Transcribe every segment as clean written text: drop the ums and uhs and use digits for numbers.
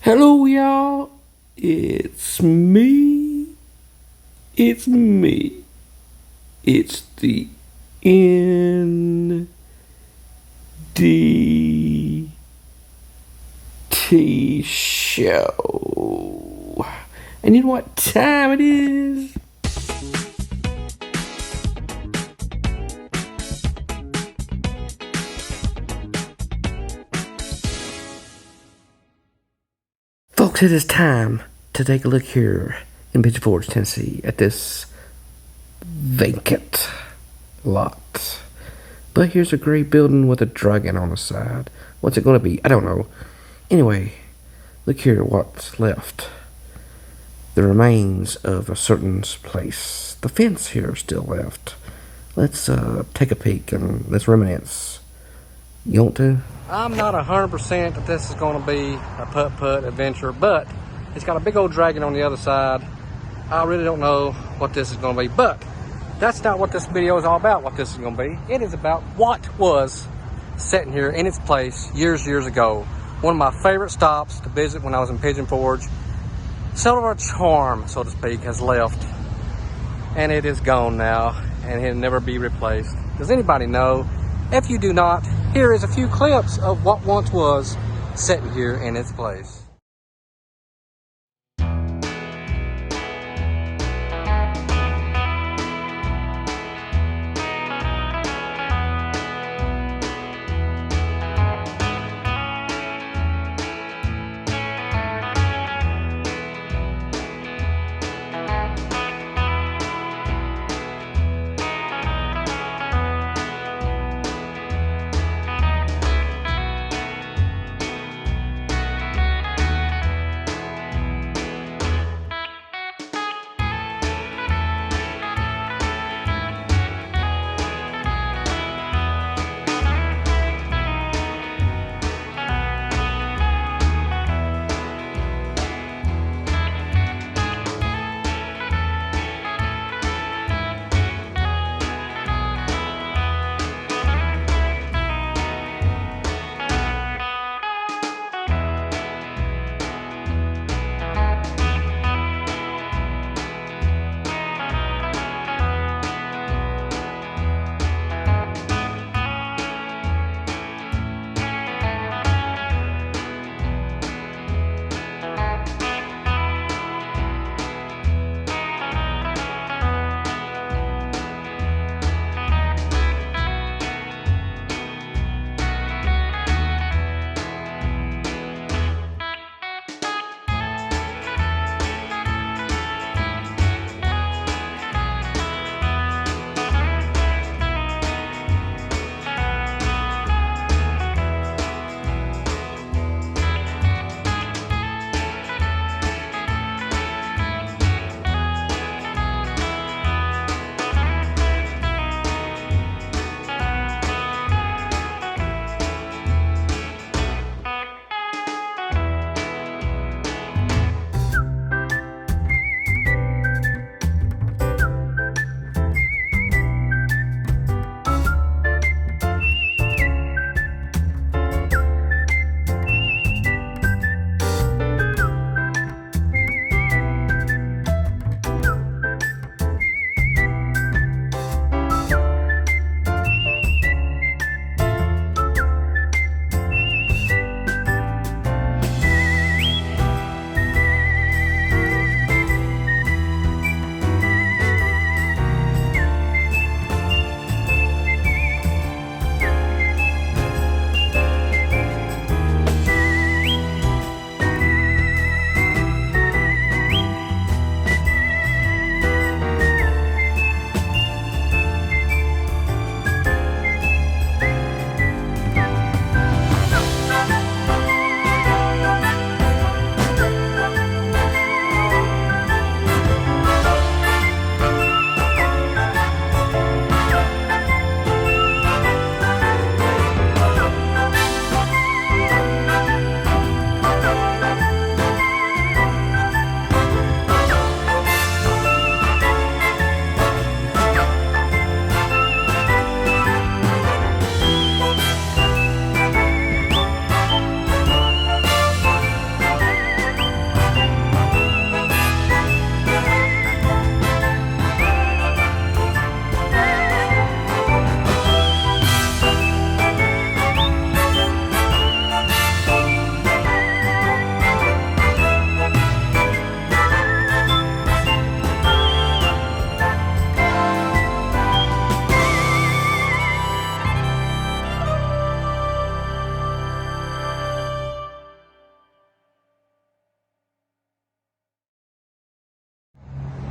Hello, y'all. It's me. It's me. It's the N.D.T show. And you know what time it is? Folks, it is time to take a look here in Pigeon Forge, Tennessee at this vacant lot. But here's a great building with a dragon on the side. What's it going to be? I don't know. Anyway, look here what's left. The remains of a certain place. The fence here is still left. Let's take a peek and let's reminisce. You want to? I'm not 100% that this is going to be a putt-putt adventure, but it's got a big old dragon on the other side. I really don't know what this is going to be, but that's not what this video is all about, what this is going to be. It is about what was sitting here in its place years ago. One of my favorite stops to visit when I was in Pigeon Forge. Some of our charm, so to speak, has left, and it is gone now, and it'll never be replaced. Does anybody know? If you do not, here is a few clips of what once was sitting here in its place.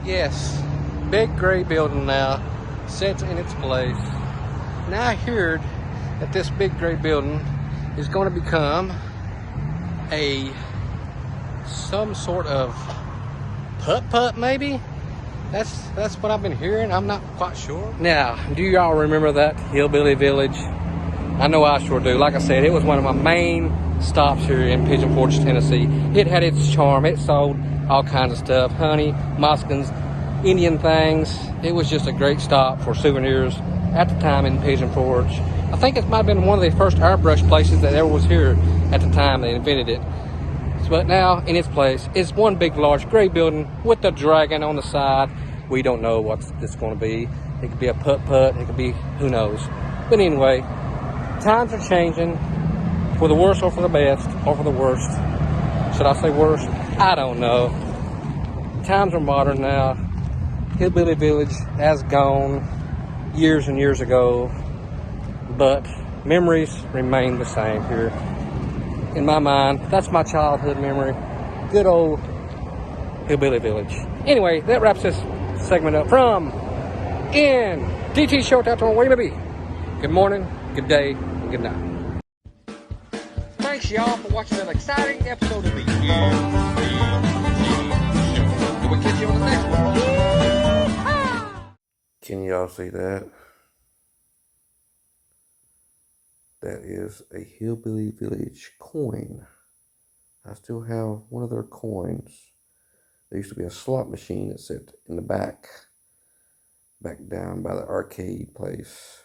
Yes, big gray building now sits in its place. Now I heard that this big gray building is going to become some sort of putt-putt maybe. That's what I've been hearing. I'm not quite sure. Now, do y'all remember that Hillbilly Village? I know I sure do. Like I said, it was one of my main stops here in Pigeon Forge, Tennessee. It had its charm. It sold all kinds of stuff, honey, moccasins, Indian things. It was just a great stop for souvenirs at the time in Pigeon Forge. I think it might have been one of the first airbrush places that ever was here at the time they invented it. But now, in its place, is one big, large gray building with a dragon on the side. We don't know what it's going to be. It could be a putt-putt. It could be, who knows. But anyway, times are changing for the worse or for the best or for the worst. Should I say worst? I don't know. Times are modern now. Hillbilly Village has gone years and years ago, but memories remain the same here. In my mind, that's my childhood memory. Good old Hillbilly Village. Anyway, that wraps this segment up from N.D.T. Show. Where you may be. Good morning, good day, and good night. Thanks, y'all, for watching an exciting episode of the N.D.T. Show. We'll catch you on the next one. Can y'all see that? That is a Hillbilly Village coin. I still have one of their coins. There used to be a slot machine that sat in the back down by the arcade place.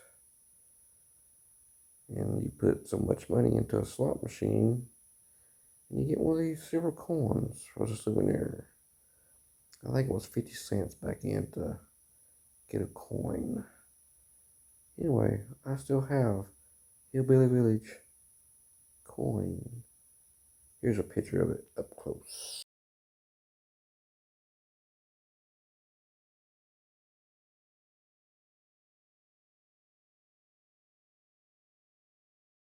And you put so much money into a slot machine, and you get one of these silver coins as a souvenir. I think it was 50 cents back in to get a coin. Anyway, I still have Hillbilly Village coin. Here's a picture of it up close.